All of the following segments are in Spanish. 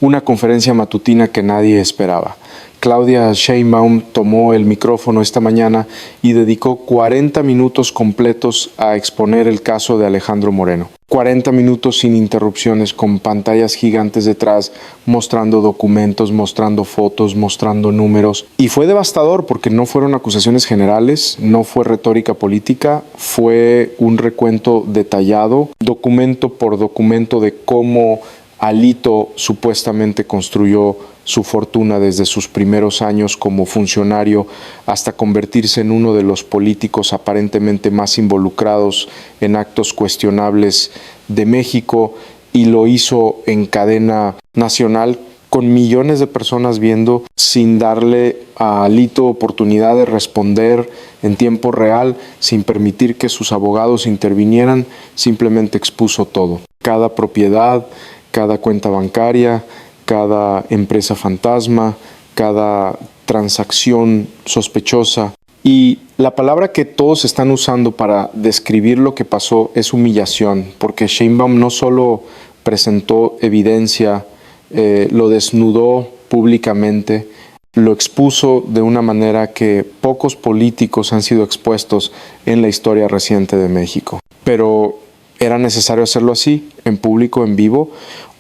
una conferencia matutina que nadie esperaba. Claudia Sheinbaum tomó el micrófono esta mañana y dedicó 40 minutos completos a exponer el caso de Alejandro Moreno. 40 minutos sin interrupciones, con pantallas gigantes detrás, mostrando documentos, mostrando fotos, mostrando números. Y fue devastador porque no fueron acusaciones generales, no fue retórica política, fue un recuento detallado, documento por documento de cómo Alito supuestamente construyó su fortuna desde sus primeros años como funcionario hasta convertirse en uno de los políticos aparentemente más involucrados en actos cuestionables de México, y lo hizo en cadena nacional con millones de personas viendo, sin darle a Alito oportunidad de responder en tiempo real, sin permitir que sus abogados intervinieran. Simplemente expuso todo, cada propiedad, cada cuenta bancaria, cada empresa fantasma, cada transacción sospechosa. Y la palabra que todos están usando para describir lo que pasó es humillación, porque Sheinbaum no solo presentó evidencia, lo desnudó públicamente, lo expuso de una manera que pocos políticos han sido expuestos en la historia reciente de México. Pero ¿era necesario hacerlo así, en público, en vivo?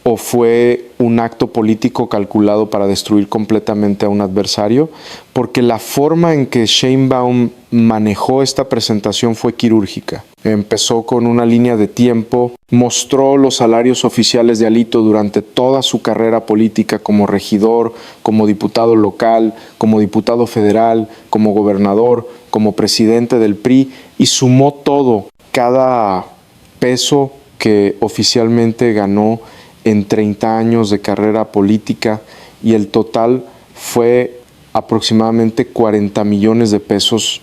¿O fue un acto político calculado para destruir completamente a un adversario? Porque la forma en que Sheinbaum manejó esta presentación fue quirúrgica. Empezó con una línea de tiempo, mostró los salarios oficiales de Alito durante toda su carrera política como regidor, como diputado local, como diputado federal, como gobernador, como presidente del PRI, y sumó todo, cada peso que oficialmente ganó en 30 años de carrera política, y el total fue aproximadamente 40 millones de pesos,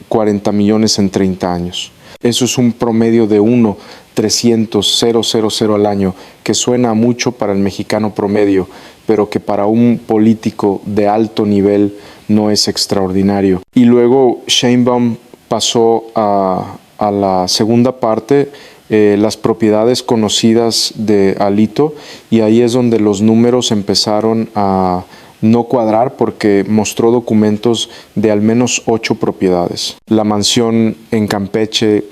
40 millones en 30 años. Eso es un promedio de 1,300,000 al año, que suena mucho para el mexicano promedio, pero que para un político de alto nivel no es extraordinario. Y luego Sheinbaum pasó a la segunda parte, las propiedades conocidas de Alito, y ahí es donde los números empezaron a no cuadrar, porque mostró documentos de al menos 8 propiedades. La mansión en Campeche,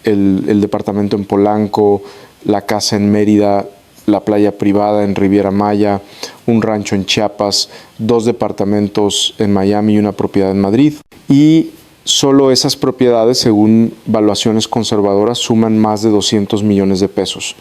el departamento en Polanco, la casa en Mérida, la playa privada en Riviera Maya, un rancho en Chiapas, 2 departamentos en Miami y una propiedad en Madrid. Y solo esas propiedades, según valuaciones conservadoras, suman más de 200 millones de pesos.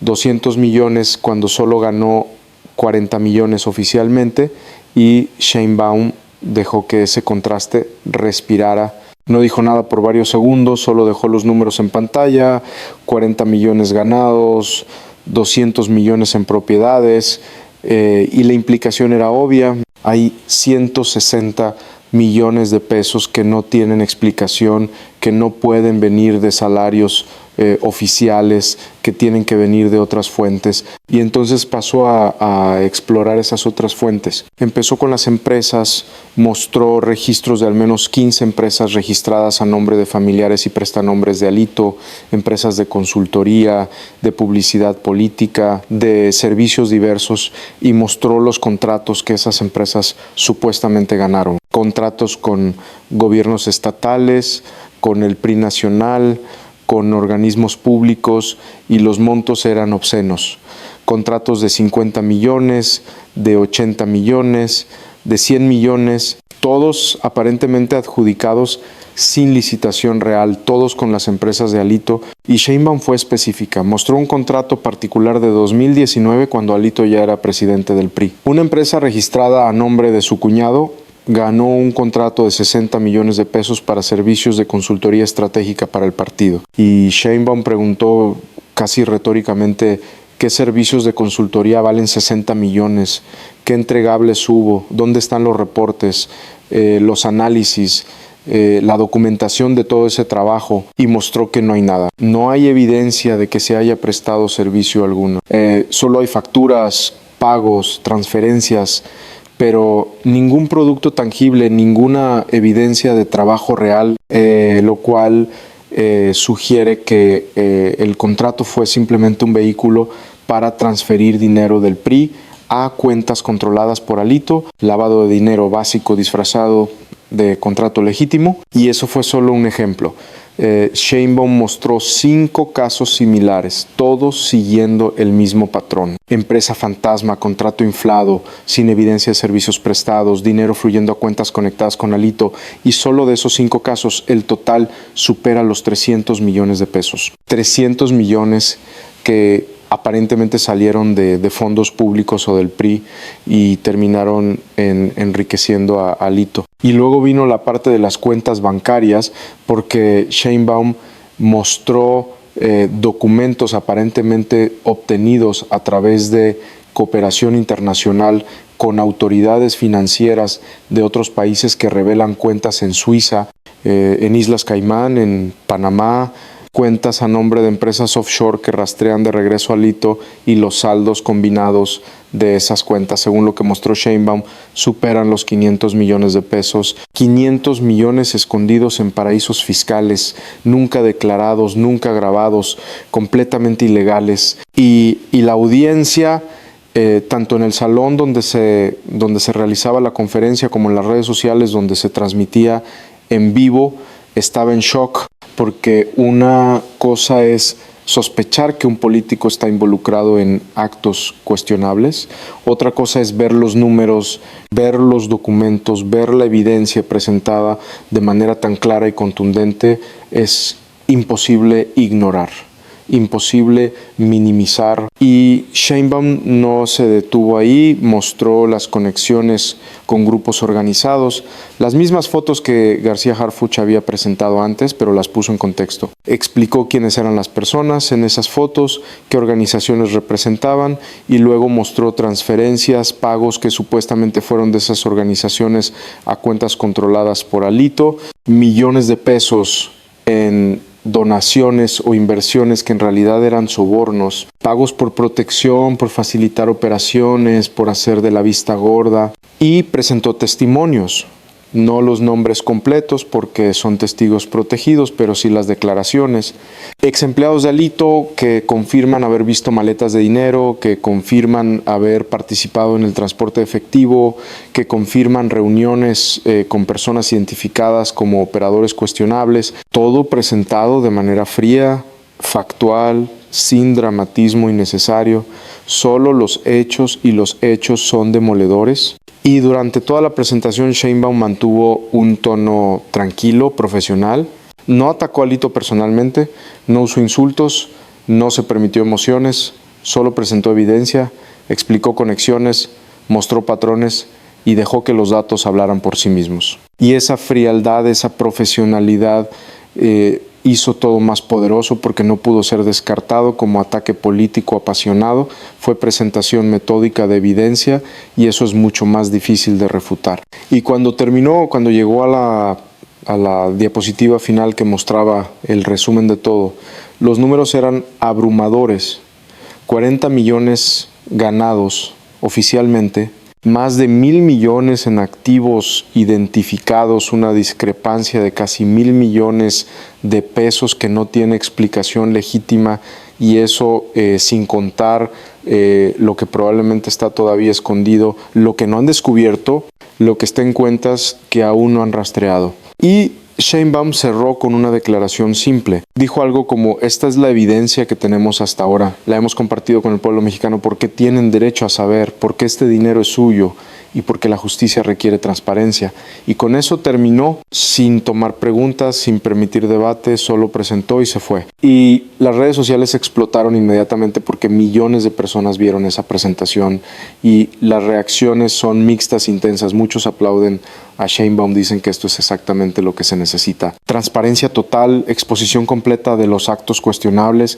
200 millones cuando solo ganó 40 millones oficialmente, y Sheinbaum dejó que ese contraste respirara. No dijo nada por varios segundos, solo dejó los números en pantalla: 40 millones ganados, 200 millones en propiedades, y la implicación era obvia. Hay 160 millones de pesos que no tienen explicación, que no pueden venir de salarios oficiales, que tienen que venir de otras fuentes. Y entonces pasó a explorar esas otras fuentes. Empezó con las empresas, mostró registros de al menos 15 empresas registradas a nombre de familiares y prestanombres de Alito, empresas de consultoría, de publicidad política, de servicios diversos, y mostró los contratos que esas empresas supuestamente ganaron. Contratos con gobiernos estatales, con el PRI nacional, con organismos públicos, y los montos eran obscenos. Contratos de 50 millones, de 80 millones, de 100 millones, todos aparentemente adjudicados sin licitación real, todos con las empresas de Alito. Y Sheinbaum fue específica, mostró un contrato particular de 2019, cuando Alito ya era presidente del PRI. Una empresa registrada a nombre de su cuñado ganó un contrato de 60 millones de pesos para servicios de consultoría estratégica para el partido. Y Sheinbaum preguntó casi retóricamente: ¿qué servicios de consultoría valen 60 millones? ¿Qué entregables hubo? ¿Dónde están los reportes, los análisis, la documentación de todo ese trabajo? Y mostró que no hay nada. No hay evidencia de que se haya prestado servicio alguno. Solo hay facturas, pagos, transferencias, pero ningún producto tangible, ninguna evidencia de trabajo real, lo cual sugiere que el contrato fue simplemente un vehículo para transferir dinero del PRI a cuentas controladas por Alito, lavado de dinero básico disfrazado de contrato legítimo, y eso fue solo un ejemplo. Sheinbaum mostró 5 casos similares, todos siguiendo el mismo patrón. Empresa fantasma, contrato inflado, sin evidencia de servicios prestados, dinero fluyendo a cuentas conectadas con Alito, y solo de esos 5 casos el total supera los 300 millones de pesos. 300 millones que aparentemente salieron de fondos públicos o del PRI y terminaron enriqueciendo a Alito. Y luego vino la parte de las cuentas bancarias, porque Sheinbaum mostró documentos aparentemente obtenidos a través de cooperación internacional con autoridades financieras de otros países que revelan cuentas en Suiza, en Islas Caimán, en Panamá, cuentas a nombre de empresas offshore que rastrean de regreso a Alito, y los saldos combinados de esas cuentas, según lo que mostró Sheinbaum, superan los 500 millones de pesos. 500 millones escondidos en paraísos fiscales, nunca declarados, nunca grabados, completamente ilegales. Y la audiencia, tanto en el salón donde se realizaba la conferencia como en las redes sociales donde se transmitía en vivo, estaba en shock, porque una cosa es sospechar que un político está involucrado en actos cuestionables, otra cosa es ver los números, ver los documentos, ver la evidencia presentada de manera tan clara y contundente. Es imposible ignorar, imposible minimizar. Y Sheinbaum no se detuvo ahí, mostró las conexiones con grupos organizados, las mismas fotos que García Harfuch había presentado antes, pero las puso en contexto. Explicó quiénes eran las personas en esas fotos, qué organizaciones representaban, y luego mostró transferencias, pagos que supuestamente fueron de esas organizaciones a cuentas controladas por Alito, millones de pesos en donaciones o inversiones que en realidad eran sobornos, pagos por protección, por facilitar operaciones, por hacer de la vista gorda, y presentó testimonios, no los nombres completos porque son testigos protegidos, pero sí las declaraciones. Ex empleados de Alito que confirman haber visto maletas de dinero, que confirman haber participado en el transporte efectivo, que confirman reuniones con personas identificadas como operadores cuestionables, todo presentado de manera fría, factual, sin dramatismo innecesario, solo los hechos, y los hechos son demoledores. Y durante toda la presentación Sheinbaum mantuvo un tono tranquilo, profesional, no atacó a Alito personalmente, no usó insultos, no se permitió emociones, solo presentó evidencia, explicó conexiones, mostró patrones y dejó que los datos hablaran por sí mismos. Y esa frialdad, esa profesionalidad hizo todo más poderoso, porque no pudo ser descartado como ataque político apasionado. Fue presentación metódica de evidencia, y eso es mucho más difícil de refutar. Y cuando llegó a la diapositiva final que mostraba el resumen de todo, los números eran abrumadores. 40 millones ganados oficialmente, más de 1,000 millones en activos identificados, una discrepancia de casi 1,000 millones de pesos que no tiene explicación legítima, y eso sin contar lo que probablemente está todavía escondido, lo que no han descubierto, lo que está en cuentas que aún no han rastreado. Y Sheinbaum cerró con una declaración simple. Dijo algo como: esta es la evidencia que tenemos hasta ahora, la hemos compartido con el pueblo mexicano porque tienen derecho a saber, porque este dinero es suyo y porque la justicia requiere transparencia. Y con eso terminó, sin tomar preguntas, sin permitir debate, solo presentó y se fue. Y las redes sociales explotaron inmediatamente porque millones de personas vieron esa presentación, y las reacciones son mixtas, intensas. Muchos aplauden a Sheinbaum, dicen que esto es exactamente lo que se necesita. Transparencia total, exposición completa de los actos cuestionables,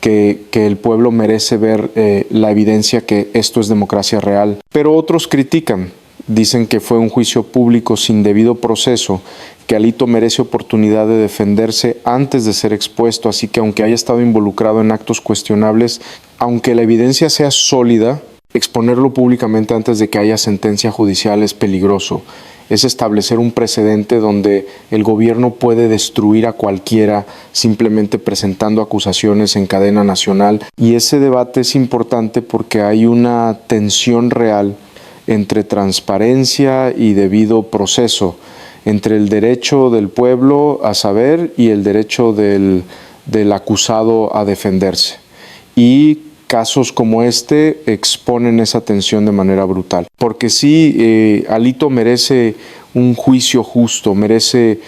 que el pueblo merece ver la evidencia que esto es democracia real. Pero otros critican, dicen que fue un juicio público sin debido proceso, que Alito merece oportunidad de defenderse antes de ser expuesto, así que aunque haya estado involucrado en actos cuestionables, aunque la evidencia sea sólida, exponerlo públicamente antes de que haya sentencia judicial es peligroso. es establecer un precedente donde el gobierno puede destruir a cualquiera simplemente presentando acusaciones en cadena nacional. Y ese debate es importante porque hay una tensión real entre transparencia y debido proceso, entre el derecho del pueblo a saber y el derecho del acusado a defenderse. Y casos como este exponen esa tensión de manera brutal. Porque sí, Alito merece un juicio justo, merece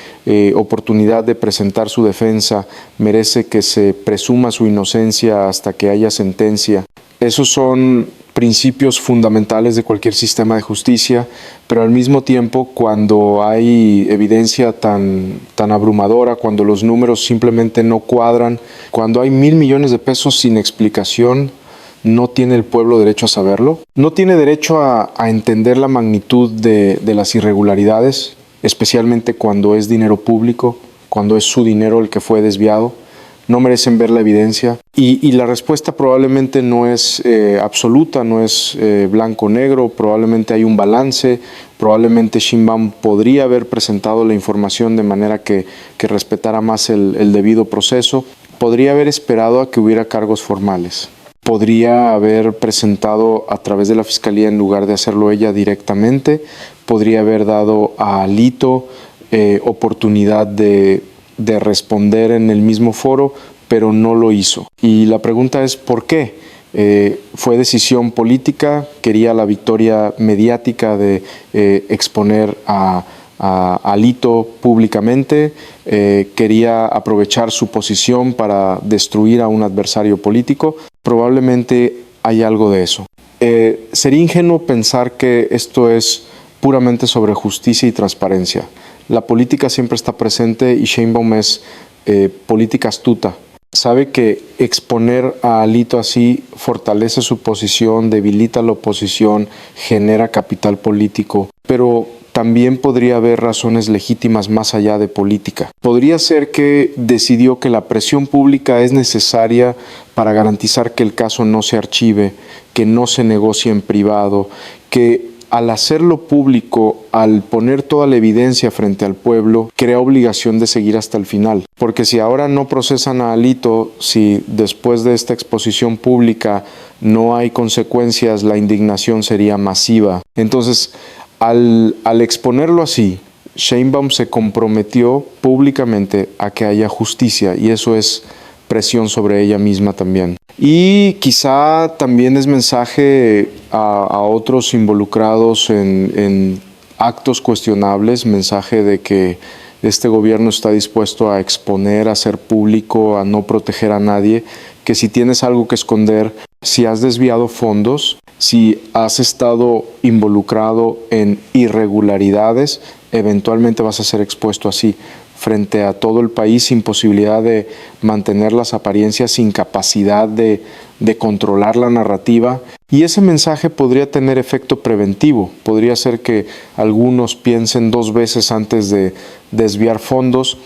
oportunidad de presentar su defensa, merece que se presuma su inocencia hasta que haya sentencia. Esos son principios fundamentales de cualquier sistema de justicia, pero al mismo tiempo, cuando hay evidencia tan abrumadora, cuando los números simplemente no cuadran, cuando hay 1,000 millones de pesos sin explicación, ¿no tiene el pueblo derecho a saberlo? ¿No tiene derecho a entender la magnitud de las irregularidades, especialmente cuando es dinero público, cuando es su dinero el que fue desviado? ¿No merecen ver la evidencia? Y la respuesta probablemente no es absoluta, no es blanco-negro, probablemente hay un balance, probablemente Sheinbaum podría haber presentado la información de manera que respetara más el debido proceso, podría haber esperado a que hubiera cargos formales, podría haber presentado a través de la Fiscalía en lugar de hacerlo ella directamente, podría haber dado a Alito oportunidad de responder en el mismo foro, pero no lo hizo. Y la pregunta es ¿por qué? Fue decisión política, quería la victoria mediática de exponer a Alito públicamente, quería aprovechar su posición para destruir a un adversario político. Probablemente hay algo de eso. Sería ingenuo pensar que esto es puramente sobre justicia y transparencia. La política siempre está presente y Sheinbaum es política astuta. Sabe que exponer a Alito así fortalece su posición, debilita la oposición, genera capital político, pero también podría haber razones legítimas más allá de política. Podría ser que decidió que la presión pública es necesaria para garantizar que el caso no se archive, que no se negocie en privado, que al hacerlo público, al poner toda la evidencia frente al pueblo, crea obligación de seguir hasta el final. Porque si ahora no procesan a Alito, si después de esta exposición pública no hay consecuencias, la indignación sería masiva. Entonces, al exponerlo así, Sheinbaum se comprometió públicamente a que haya justicia y eso es presión sobre ella misma también. Y quizá también es mensaje a otros involucrados en actos cuestionables, mensaje de que este gobierno está dispuesto a exponer, a hacer público, a no proteger a nadie, que si tienes algo que esconder, si has desviado fondos, si has estado involucrado en irregularidades, eventualmente vas a ser expuesto así, frente a todo el país, sin posibilidad de mantener las apariencias, sin capacidad de controlar la narrativa. Y ese mensaje podría tener efecto preventivo, podría ser que algunos piensen 2 veces antes de desviar fondos,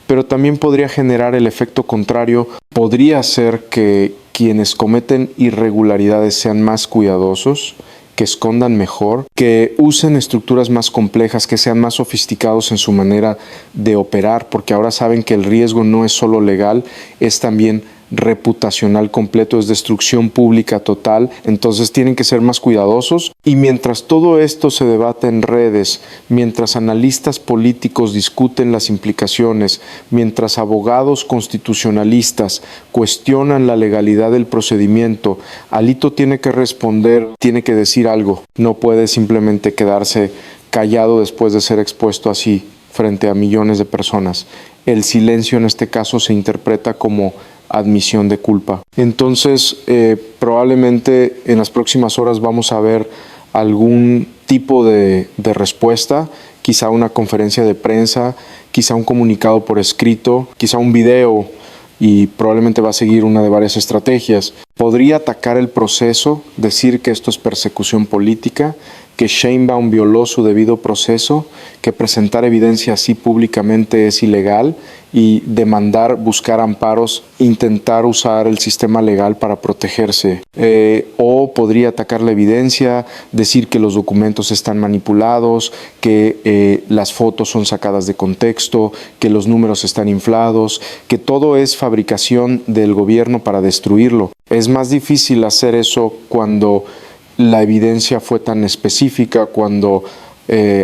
pero también podría generar el efecto contrario, podría ser que quienes cometen irregularidades sean más cuidadosos, que escondan mejor, que usen estructuras más complejas, que sean más sofisticados en su manera de operar, porque ahora saben que el riesgo no es solo legal, es también reputacional completo, es destrucción pública total, entonces tienen que ser más cuidadosos. Y mientras todo esto se debate en redes, mientras analistas políticos discuten las implicaciones, mientras abogados constitucionalistas cuestionan la legalidad del procedimiento, Alito tiene que responder, tiene que decir algo, no puede simplemente quedarse callado después de ser expuesto así frente a millones de personas. El silencio en este caso se interpreta como admisión de culpa. Entonces, probablemente en las próximas horas vamos a ver algún tipo de respuesta, quizá una conferencia de prensa, quizá un comunicado por escrito, quizá un video, y probablemente va a seguir una de varias estrategias. podría atacar el proceso, decir que esto es persecución política, que Sheinbaum violó su debido proceso, que presentar evidencia así públicamente es ilegal y demandar, buscar amparos, intentar usar el sistema legal para protegerse. O podría atacar la evidencia, decir que los documentos están manipulados, que las fotos son sacadas de contexto, que los números están inflados, que todo es fabricación del gobierno para destruirlo. Es más difícil hacer eso cuando la evidencia fue tan específica, cuando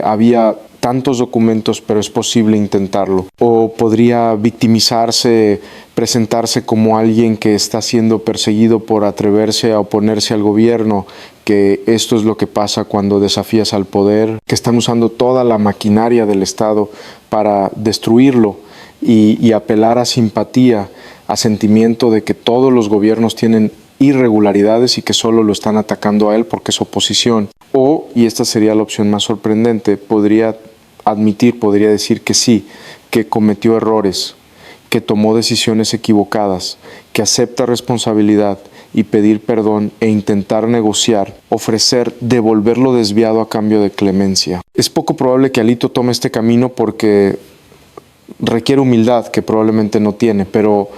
había tantos documentos, pero es posible intentarlo. O podría victimizarse, presentarse como alguien que está siendo perseguido por atreverse a oponerse al gobierno, que esto es lo que pasa cuando desafías al poder, que están usando toda la maquinaria del Estado para destruirlo y apelar a simpatía, a sentimiento de que todos los gobiernos tienen irregularidades y que solo lo están atacando a él porque es oposición. O, y esta sería la opción más sorprendente, podría decir que sí, que cometió errores, que tomó decisiones equivocadas, que acepta responsabilidad y pedir perdón e intentar negociar, ofrecer, devolver lo desviado a cambio de clemencia. Es poco probable que Alito tome este camino porque requiere humildad que probablemente no tiene, pero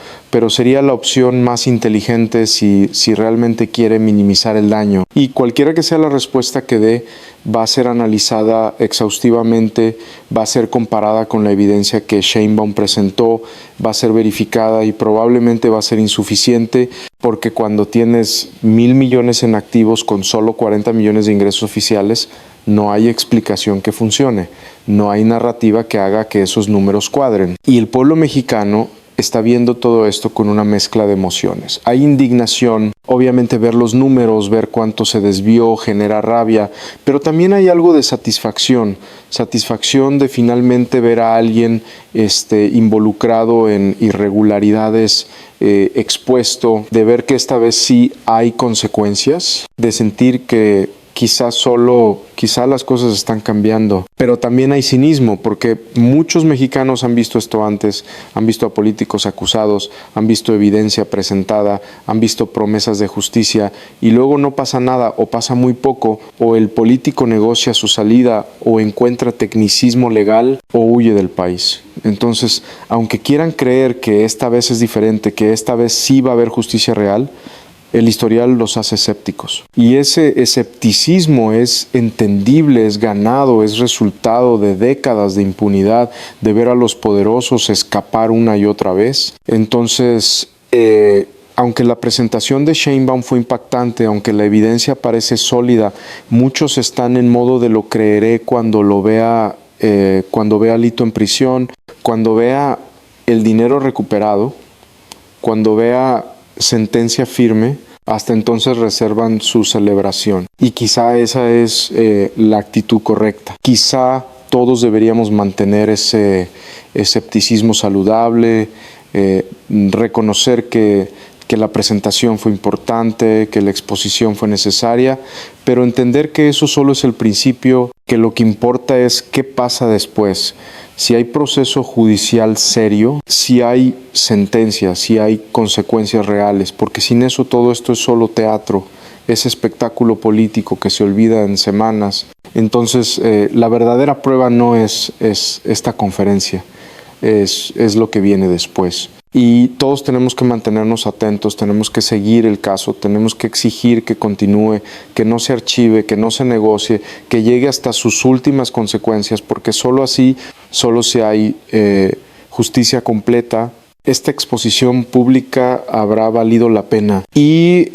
sería la opción más inteligente si realmente quiere minimizar el daño. Y cualquiera que sea la respuesta que dé, va a ser analizada exhaustivamente, va a ser comparada con la evidencia que Sheinbaum presentó, va a ser verificada y probablemente va a ser insuficiente, porque cuando tienes 1,000 millones en activos con solo 40 millones de ingresos oficiales, no hay explicación que funcione, no hay narrativa que haga que esos números cuadren. Y el pueblo mexicano está viendo todo esto con una mezcla de emociones. Hay indignación, obviamente ver los números, ver cuánto se desvió, genera rabia, pero también hay algo de satisfacción de finalmente ver a alguien involucrado en irregularidades, expuesto, de ver que esta vez sí hay consecuencias, de sentir que quizá las cosas están cambiando, pero también hay cinismo, porque muchos mexicanos han visto esto antes, han visto a políticos acusados, han visto evidencia presentada, han visto promesas de justicia y luego no pasa nada o pasa muy poco, o el político negocia su salida o encuentra tecnicismo legal o huye del país. Entonces, aunque quieran creer que esta vez es diferente, que esta vez sí va a haber justicia real, el historial los hace escépticos. Y ese escepticismo es entendible, es ganado, es resultado de décadas de impunidad, de ver a los poderosos escapar una y otra vez. Entonces, aunque la presentación de Sheinbaum fue impactante, aunque la evidencia parece sólida, muchos están en modo de lo creeré cuando vea a Alito en prisión, cuando vea el dinero recuperado, cuando vea sentencia firme, hasta entonces reservan su celebración. Y quizá esa es la actitud correcta. Quizá todos deberíamos mantener ese escepticismo saludable, reconocer que la presentación fue importante, que la exposición fue necesaria, pero entender que eso solo es el principio, que lo que importa es qué pasa después. Si hay proceso judicial serio, si hay sentencia, si hay consecuencias reales, porque sin eso todo esto es solo teatro, es espectáculo político que se olvida en semanas. Entonces, la verdadera prueba no es esta conferencia, es lo que viene después. Y todos tenemos que mantenernos atentos, tenemos que seguir el caso, tenemos que exigir que continúe, que no se archive, que no se negocie, que llegue hasta sus últimas consecuencias, porque solo así, solo si hay justicia completa, esta exposición pública habrá valido la pena. Y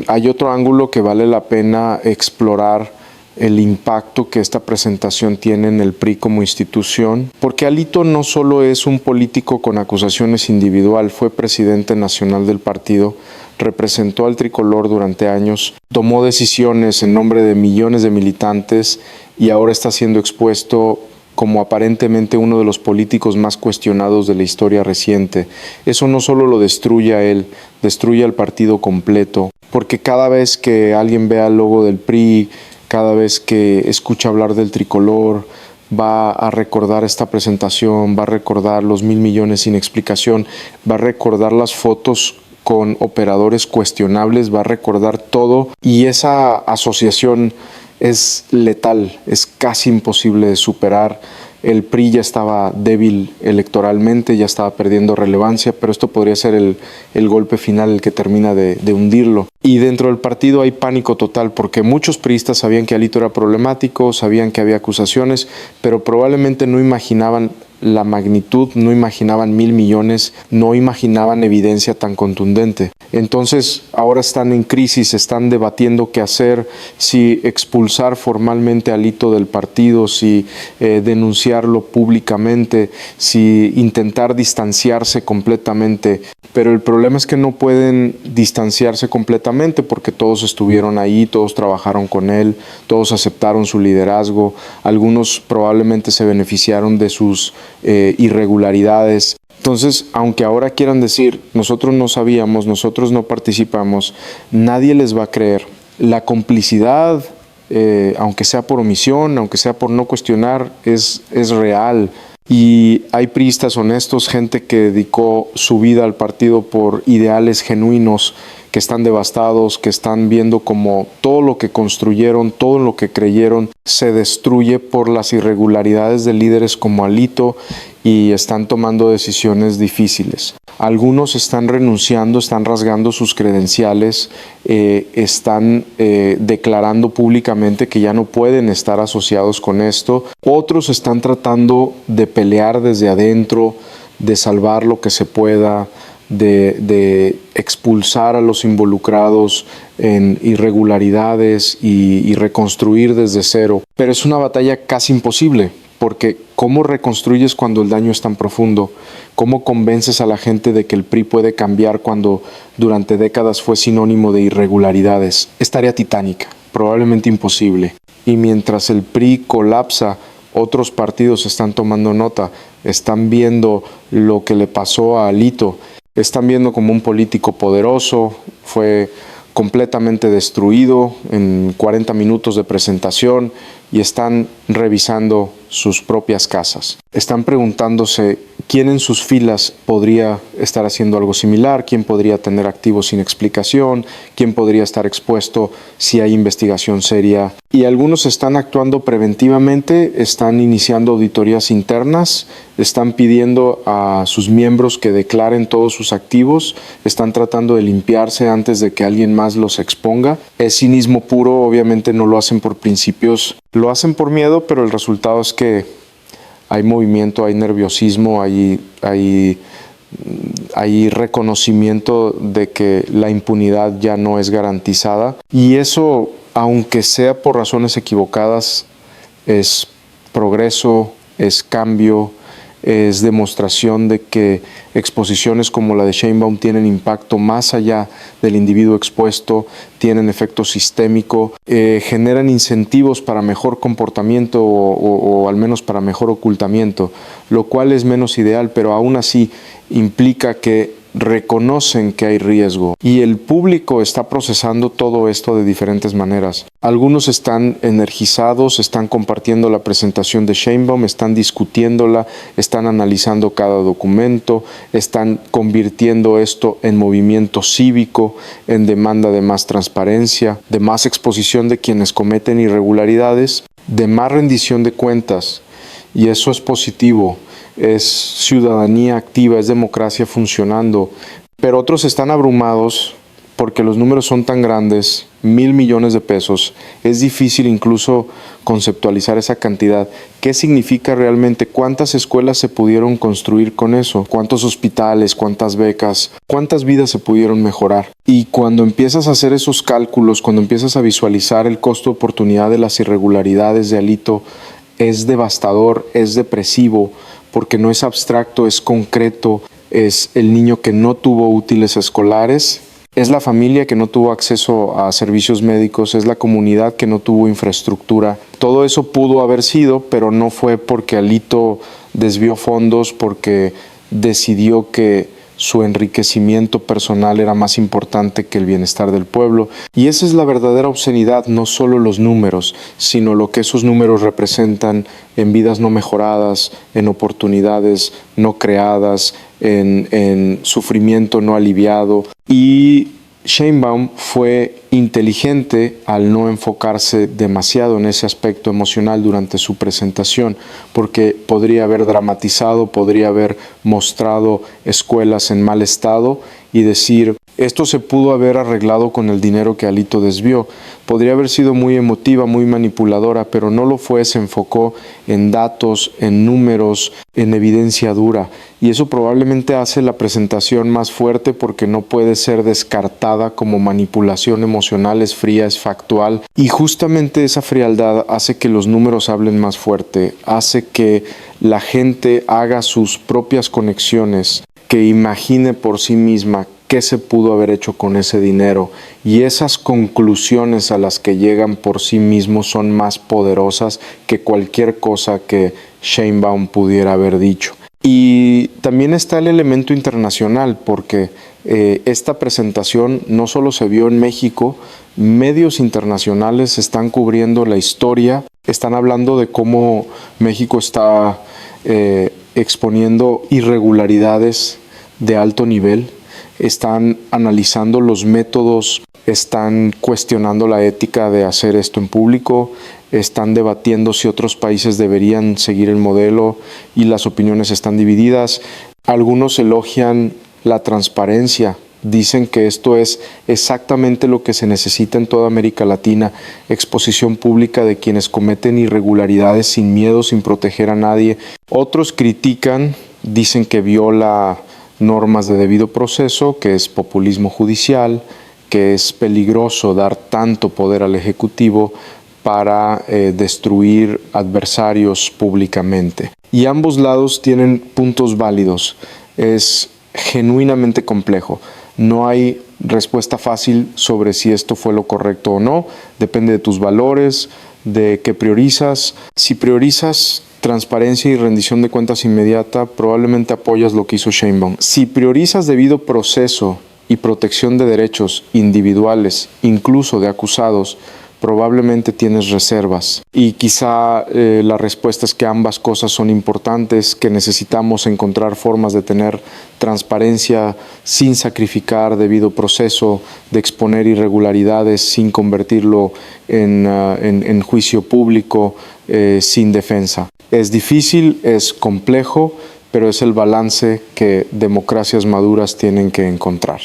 hay otro ángulo que vale la pena explorar, el impacto que esta presentación tiene en el PRI como institución, porque Alito no solo es un político con acusaciones individual, fue presidente nacional del partido, representó al tricolor durante años, tomó decisiones en nombre de millones de militantes y ahora está siendo expuesto como aparentemente uno de los políticos más cuestionados de la historia reciente. Eso no solo lo destruye a él, destruye al partido completo, porque cada vez que alguien vea el logo del PRI, cada vez que escucha hablar del tricolor, va a recordar esta presentación, va a recordar los 1,000 millones sin explicación, va a recordar las fotos con operadores cuestionables, va a recordar todo y esa asociación es letal, es casi imposible de superar. El PRI ya estaba débil electoralmente, ya estaba perdiendo relevancia, pero esto podría ser el golpe final, el que termina de hundirlo. Y dentro del partido hay pánico total, porque muchos priistas sabían que Alito era problemático, sabían que había acusaciones, pero probablemente no imaginaban la magnitud, no imaginaban 1,000 millones, no imaginaban evidencia tan contundente. Entonces ahora están en crisis, están debatiendo qué hacer, si expulsar formalmente a Alito del partido, si denunciarlo públicamente, si intentar distanciarse completamente. Pero el problema es que no pueden distanciarse completamente porque todos estuvieron ahí, todos trabajaron con él, todos aceptaron su liderazgo, algunos probablemente se beneficiaron de sus irregularidades. Entonces, aunque ahora quieran decir, nosotros no sabíamos, nosotros no participamos, nadie les va a creer. La complicidad, aunque sea por omisión, aunque sea por no cuestionar, es real. Y hay priistas honestos, gente que dedicó su vida al partido por ideales genuinos, que están devastados, que están viendo como todo lo que construyeron, todo lo que creyeron, se destruye por las irregularidades de líderes como Alito y están tomando decisiones difíciles. Algunos están renunciando, están rasgando sus credenciales, están declarando públicamente que ya no pueden estar asociados con esto. Otros están tratando de pelear desde adentro, de salvar lo que se pueda, de expulsar a los involucrados en irregularidades y reconstruir desde cero. Pero es una batalla casi imposible, porque ¿cómo reconstruyes cuando el daño es tan profundo? ¿Cómo convences a la gente de que el PRI puede cambiar cuando durante décadas fue sinónimo de irregularidades? Es tarea titánica, probablemente imposible. Y mientras el PRI colapsa, otros partidos están tomando nota, están viendo lo que le pasó a Alito, están viendo como un político poderoso, fue completamente destruido en 40 minutos de presentación y están revisando sus propias casas. Están preguntándose quién en sus filas podría estar haciendo algo similar, quién podría tener activos sin explicación, quién podría estar expuesto si hay investigación seria. Y algunos están actuando preventivamente, están iniciando auditorías internas, están pidiendo a sus miembros que declaren todos sus activos, están tratando de limpiarse antes de que alguien más los exponga. Es cinismo puro, obviamente no lo hacen por principios, lo hacen por miedo, pero el resultado es que hay movimiento, hay nerviosismo, hay reconocimiento de que la impunidad ya no es garantizada. Y eso, aunque sea por razones equivocadas, es progreso, es cambio, es demostración de que exposiciones como la de Sheinbaum tienen impacto más allá del individuo expuesto, tienen efecto sistémico, generan incentivos para mejor comportamiento o al menos para mejor ocultamiento, lo cual es menos ideal, pero aún así implica que reconocen que hay riesgo y el público está procesando todo esto de diferentes maneras. Algunos están energizados, están compartiendo la presentación de Sheinbaum, están discutiéndola, están analizando cada documento, están convirtiendo esto en movimiento cívico, en demanda de más transparencia, de más exposición de quienes cometen irregularidades, de más rendición de cuentas, y eso es positivo. Es ciudadanía activa, es democracia funcionando, pero otros están abrumados porque los números son tan grandes, 1,000 millones de pesos, es difícil incluso conceptualizar esa cantidad. ¿Qué significa realmente? ¿Cuántas escuelas se pudieron construir con eso? ¿Cuántos hospitales? ¿Cuántas becas? ¿Cuántas vidas se pudieron mejorar? Y cuando empiezas a hacer esos cálculos, cuando empiezas a visualizar el costo de oportunidad de las irregularidades de Alito, es devastador, es depresivo, porque no es abstracto, es concreto, es el niño que no tuvo útiles escolares, es la familia que no tuvo acceso a servicios médicos, es la comunidad que no tuvo infraestructura. Todo eso pudo haber sido, pero no fue porque Alito desvió fondos, porque decidió que su enriquecimiento personal era más importante que el bienestar del pueblo. Y esa es la verdadera obscenidad, no solo los números, sino lo que esos números representan en vidas no mejoradas, en oportunidades no creadas, en sufrimiento no aliviado. Y Sheinbaum fue inteligente al no enfocarse demasiado en ese aspecto emocional durante su presentación, porque podría haber dramatizado, podría haber mostrado escuelas en mal estado y decir, esto se pudo haber arreglado con el dinero que Alito desvió. Podría haber sido muy emotiva, muy manipuladora, pero no lo fue, se enfocó en datos, en números, en evidencia dura. Y eso probablemente hace la presentación más fuerte porque no puede ser descartada como manipulación emocional, es fría, es factual. Y justamente esa frialdad hace que los números hablen más fuerte, hace que la gente haga sus propias conexiones, que imagine por sí misma qué se pudo haber hecho con ese dinero, y esas conclusiones a las que llegan por sí mismos son más poderosas que cualquier cosa que Sheinbaum pudiera haber dicho. Y también está el elemento internacional, porque esta presentación no solo se vio en México, medios internacionales están cubriendo la historia, están hablando de cómo México está exponiendo irregularidades de alto nivel, están analizando los métodos, están cuestionando la ética de hacer esto en público, están debatiendo si otros países deberían seguir el modelo y las opiniones están divididas. Algunos elogian la transparencia, dicen que esto es exactamente lo que se necesita en toda América Latina, exposición pública de quienes cometen irregularidades sin miedo, sin proteger a nadie. Otros critican, dicen que viola normas de debido proceso, que es populismo judicial, que es peligroso dar tanto poder al Ejecutivo para destruir adversarios públicamente. Y ambos lados tienen puntos válidos. Es genuinamente complejo. No hay respuesta fácil sobre si esto fue lo correcto o no. Depende de tus valores, de qué priorizas. Si priorizas transparencia y rendición de cuentas inmediata, probablemente apoyas lo que hizo Sheinbaum. Si priorizas debido proceso y protección de derechos individuales, incluso de acusados, probablemente tienes reservas. Y quizá la respuesta es que ambas cosas son importantes, que necesitamos encontrar formas de tener transparencia sin sacrificar debido proceso, de exponer irregularidades sin convertirlo en juicio público, sin defensa. Es difícil, es complejo, pero es el balance que democracias maduras tienen que encontrar.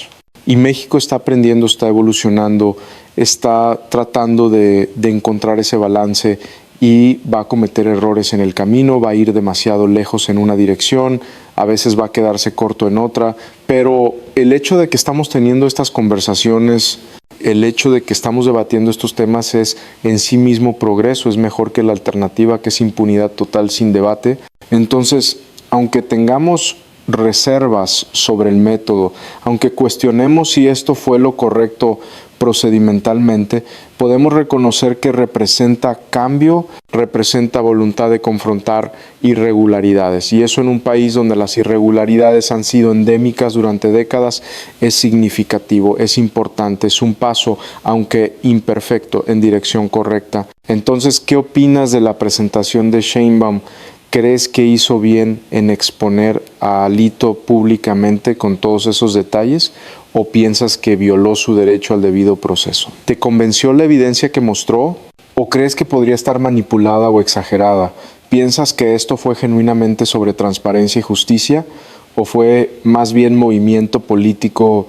Y México está aprendiendo, está evolucionando, está tratando de encontrar ese balance y va a cometer errores en el camino, va a ir demasiado lejos en una dirección, a veces va a quedarse corto en otra, pero el hecho de que estamos teniendo estas conversaciones, el hecho de que estamos debatiendo estos temas es en sí mismo progreso, es mejor que la alternativa que es impunidad total sin debate. Entonces, aunque tengamos reservas sobre el método, aunque cuestionemos si esto fue lo correcto procedimentalmente, podemos reconocer que representa cambio, representa voluntad de confrontar irregularidades. Y eso en un país donde las irregularidades han sido endémicas durante décadas es significativo, es importante, es un paso, aunque imperfecto, en dirección correcta. Entonces, ¿qué opinas de la presentación de Sheinbaum? ¿Crees que hizo bien en exponer a Alito públicamente con todos esos detalles o piensas que violó su derecho al debido proceso? ¿Te convenció la evidencia que mostró o crees que podría estar manipulada o exagerada? ¿Piensas que esto fue genuinamente sobre transparencia y justicia o fue más bien movimiento político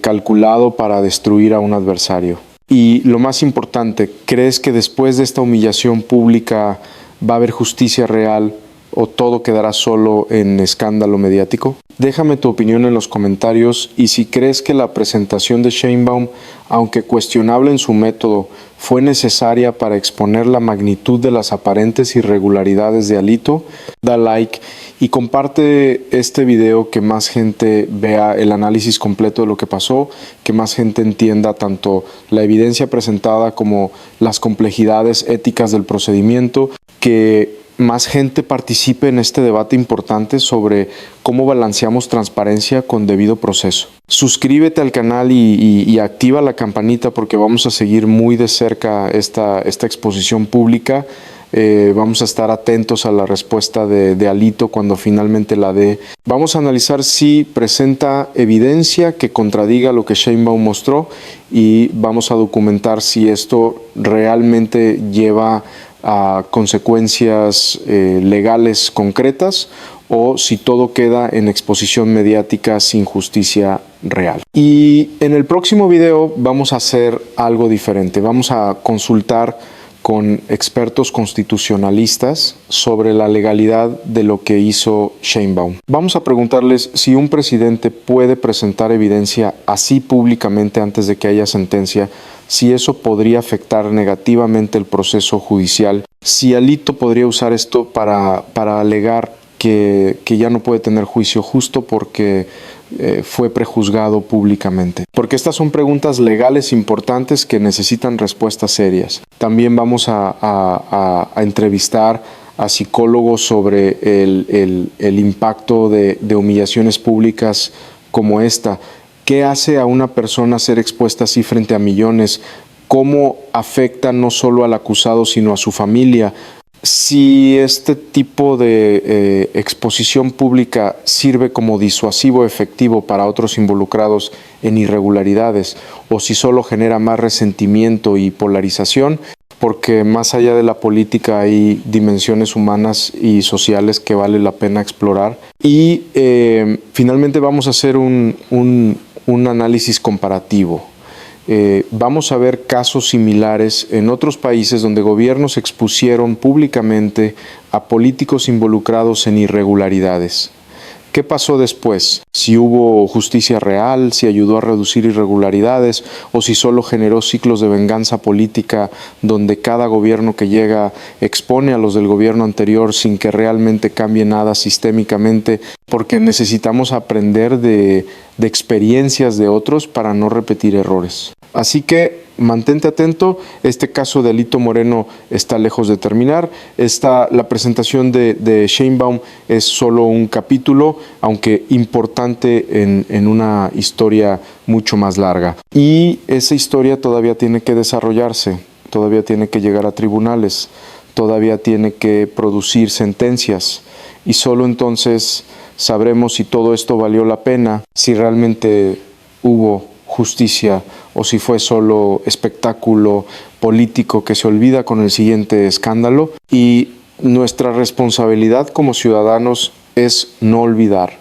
calculado para destruir a un adversario? Y lo más importante, ¿crees que después de esta humillación pública va a haber justicia real o todo quedará solo en escándalo mediático? Déjame tu opinión en los comentarios y si crees que la presentación de Sheinbaum, aunque cuestionable en su método, fue necesaria para exponer la magnitud de las aparentes irregularidades de Alito, da like y comparte este video, que más gente vea el análisis completo de lo que pasó, que más gente entienda tanto la evidencia presentada como las complejidades éticas del procedimiento, que más gente participe en este debate importante sobre cómo balanceamos transparencia con debido proceso. Suscríbete al canal y activa la campanita porque vamos a seguir muy de cerca esta exposición pública. Vamos a estar atentos a la respuesta de Alito cuando finalmente la dé. Vamos a analizar si presenta evidencia que contradiga lo que Sheinbaum mostró y vamos a documentar si esto realmente lleva a consecuencias legales concretas o si todo queda en exposición mediática sin justicia real. Y en el próximo video vamos a hacer algo diferente. Vamos a consultar con expertos constitucionalistas sobre la legalidad de lo que hizo Sheinbaum. Vamos a preguntarles si un presidente puede presentar evidencia así públicamente antes de que haya sentencia, si eso podría afectar negativamente el proceso judicial, si Alito podría usar esto para alegar que ya no puede tener juicio justo porque fue prejuzgado públicamente. Porque estas son preguntas legales importantes que necesitan respuestas serias. También vamos a entrevistar a psicólogos sobre el impacto de humillaciones públicas como esta. ¿Qué hace a una persona ser expuesta así frente a millones? ¿Cómo afecta no solo al acusado sino a su familia? Si este tipo de exposición pública sirve como disuasivo efectivo para otros involucrados en irregularidades o si solo genera más resentimiento y polarización, porque más allá de la política hay dimensiones humanas y sociales que vale la pena explorar. Y finalmente vamos a hacer un análisis comparativo. Vamos a ver casos similares en otros países donde gobiernos expusieron públicamente a políticos involucrados en irregularidades. ¿Qué pasó después? Si hubo justicia real, si ayudó a reducir irregularidades o si solo generó ciclos de venganza política donde cada gobierno que llega expone a los del gobierno anterior sin que realmente cambie nada sistémicamente, porque necesitamos aprender de experiencias de otros para no repetir errores. Así que mantente atento, este caso de Alito Moreno está lejos de terminar. La presentación de Sheinbaum es solo un capítulo, aunque importante en una historia mucho más larga. Y esa historia todavía tiene que desarrollarse, todavía tiene que llegar a tribunales, todavía tiene que producir sentencias. Y solo entonces sabremos si todo esto valió la pena, si realmente hubo justicia o si fue solo espectáculo político que se olvida con el siguiente escándalo. Y nuestra responsabilidad como ciudadanos es no olvidar,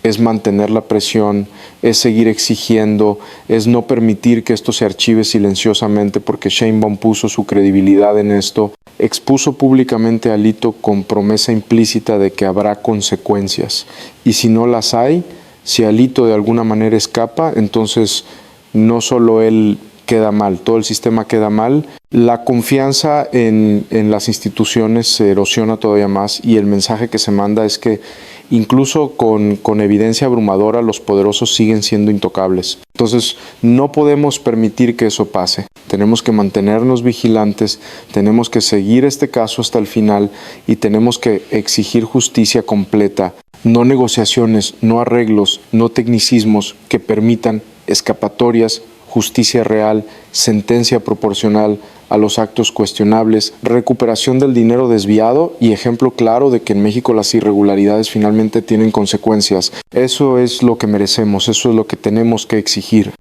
es mantener la presión, es seguir exigiendo, es no permitir que esto se archive silenciosamente porque Sheinbaum puso su credibilidad en esto, expuso públicamente a Alito con promesa implícita de que habrá consecuencias. Y si no las hay, si Alito de alguna manera escapa, entonces no solo él queda mal, todo el sistema queda mal, la confianza en las instituciones se erosiona todavía más y el mensaje que se manda es que incluso con evidencia abrumadora los poderosos siguen siendo intocables. Entonces no podemos permitir que eso pase, tenemos que mantenernos vigilantes, tenemos que seguir este caso hasta el final y tenemos que exigir justicia completa. No negociaciones, no arreglos, no tecnicismos que permitan escapatorias, justicia real, sentencia proporcional a los actos cuestionables, recuperación del dinero desviado y ejemplo claro de que en México las irregularidades finalmente tienen consecuencias. Eso es lo que merecemos, eso es lo que tenemos que exigir.